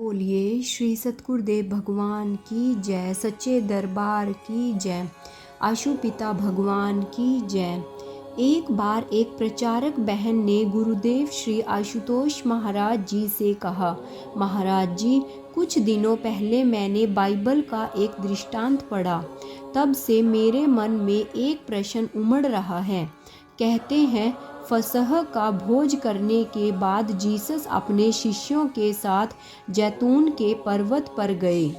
बोलिए श्री सतगुरुदेव भगवान की जय, सच्चे दरबार की जय, आशुपिता भगवान की जय। एक बार एक प्रचारक बहन ने गुरुदेव श्री आशुतोष महाराज जी से कहा, महाराज जी, कुछ दिनों पहले मैंने बाइबल का एक दृष्टांत पढ़ा। तब से मेरे मन में एक प्रश्न उमड़ रहा है। कहते हैं फसह का भोज करने के बाद जीसस अपने शिष्यों के साथ जैतून के पर्वत पर गए।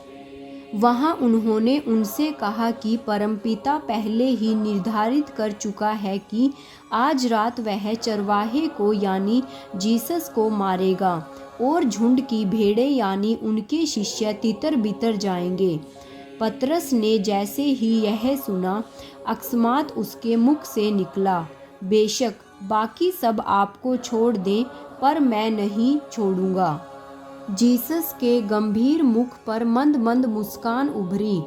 वहां उन्होंने उनसे कहा कि परमपिता पहले ही निर्धारित कर चुका है कि आज रात वह चरवाहे को यानी जीसस को मारेगा और झुंड की भेड़ें यानी उनके शिष्य तितर बितर जाएंगे। पतरस ने जैसे ही यह सुना, अकस्मात उसके मुख से निकला, बेशक बाकी सब आपको छोड़ दें पर मैं नहीं छोड़ूंगा। जीसस के गंभीर मुख पर मंद मंद मुस्कान उभरी।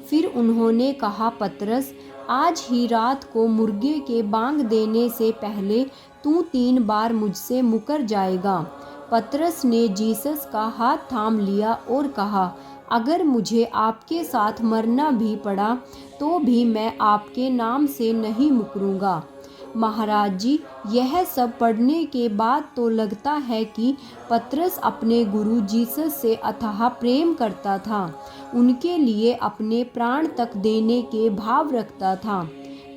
फिर उन्होंने कहा, पतरस, आज ही रात को मुर्गे के बांग देने से पहले तू 3 बार मुझसे मुकर जाएगा। पतरस ने जीसस का हाथ थाम लिया और कहा, अगर मुझे आपके साथ मरना भी पड़ा तो भी मैं आपके नाम से नहीं मुकरूंगा। महाराज जी, यह सब पढ़ने के बाद तो लगता है कि पतरस अपने गुरु जीसस से अथाह प्रेम करता था, उनके लिए अपने प्राण तक देने के भाव रखता था।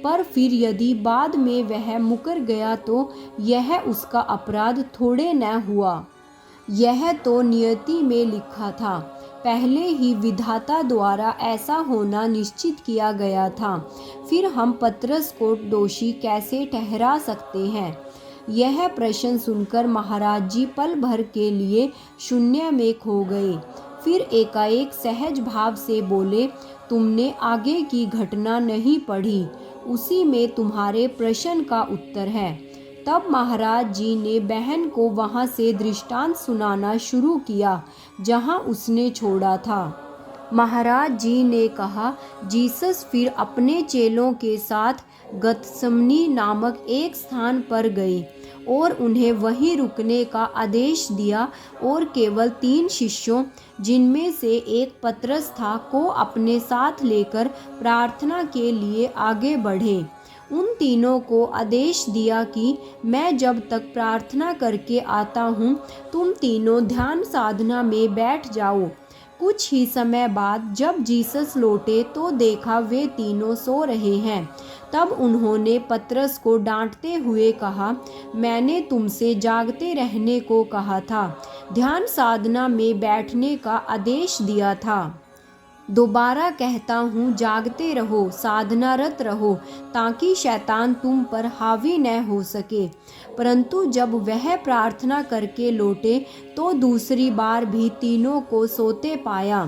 पर फिर यदि बाद में वह मुकर गया तो यह उसका अपराध थोड़े न हुआ। यह तो नियति में लिखा था, पहले ही विधाता द्वारा ऐसा होना निश्चित किया गया था। फिर हम पतरस को दोषी कैसे ठहरा सकते हैं? यह प्रश्न सुनकर महाराज जी पल भर के लिए शून्य में खो गए। फिर एकाएक सहज भाव से बोले, तुमने आगे की घटना नहीं पढ़ी, उसी में तुम्हारे प्रश्न का उत्तर है। तब महाराज जी ने बहन को वहां से दृष्टांत सुनाना शुरू किया जहां उसने छोड़ा था। महाराज जी ने कहा, जीसस फिर अपने चेलों के साथ गतसमनी नामक एक स्थान पर गए और उन्हें वहीं रुकने का आदेश दिया और केवल 3 शिष्यों, जिनमें से एक पतरस था, को अपने साथ लेकर प्रार्थना के लिए आगे बढ़े। उन तीनों को आदेश दिया कि मैं जब तक प्रार्थना करके आता हूँ, तुम तीनों ध्यान साधना में बैठ जाओ। कुछ ही समय बाद जब जीसस लौटे तो देखा वे तीनों सो रहे हैं। तब उन्होंने पतरस को डांटते हुए कहा, मैंने तुमसे जागते रहने को कहा था, ध्यान साधना में बैठने का आदेश दिया था। दोबारा कहता हूँ, जागते रहो, साधनारत रहो, ताकि शैतान तुम पर हावी न हो सके। परंतु जब वह प्रार्थना करके लौटे तो दूसरी बार भी तीनों को सोते पाया।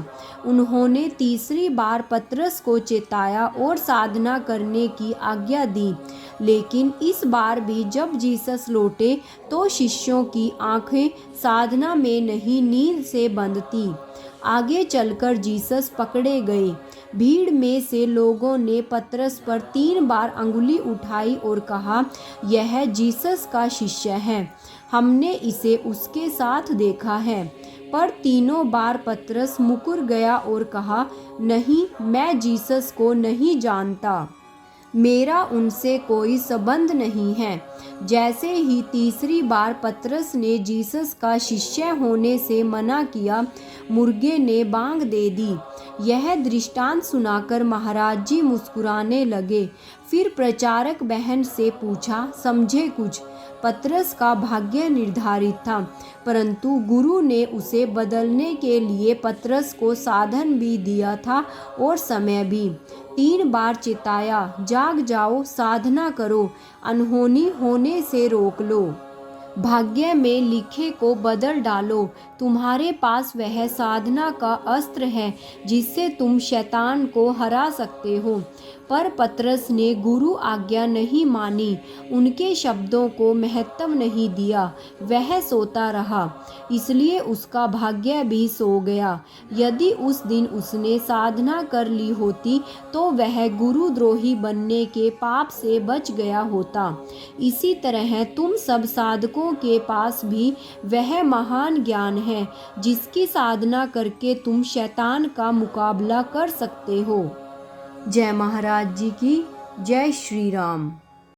उन्होंने तीसरी बार पतरस को चेताया और साधना करने की आज्ञा दी। लेकिन इस बार भी जब जीसस लौटे तो शिष्यों की आंखें साधना में नहीं, नींद से बंद थी। आगे चलकर जीसस पकड़े गए। भीड़ में से लोगों ने पतरस पर 3 बार अंगुली उठाई और कहा, यह जीसस का शिष्य है, हमने इसे उसके साथ देखा है। पर तीनों बार पतरस मुकर गया और कहा, नहीं, मैं जीसस को नहीं जानता, मेरा उनसे कोई संबंध नहीं है। जैसे ही तीसरी बार पतरस ने जीसस का शिष्य होने से मना किया, मुर्गे ने बांग दे दी। यह दृष्टांत सुनाकर महाराज जी मुस्कुराने लगे। फिर प्रचारक बहन से पूछा, समझे कुछ? पतरस का भाग्य निर्धारित था, परंतु गुरु ने उसे बदलने के लिए पतरस को साधन भी दिया था और समय भी। 3 बार चिताया, जाग जाओ, साधना करो, अनहोनी होने से रोक लो, भाग्य में लिखे को बदल डालो। तुम्हारे पास वह साधना का अस्त्र है जिससे तुम शैतान को हरा सकते हो। पर पतरस ने गुरु आज्ञा नहीं मानी, उनके शब्दों को महत्व नहीं दिया, वह सोता रहा, इसलिए उसका भाग्य भी सो गया। यदि उस दिन उसने साधना कर ली होती तो वह गुरुद्रोही बनने के पाप से बच गया होता। इसी तरह तुम सब साधकों साधकों के पास भी वह महान ज्ञान है जिसकी साधना करके तुम शैतान का मुकाबला कर सकते हो। जय महाराज जी की जय। श्री राम।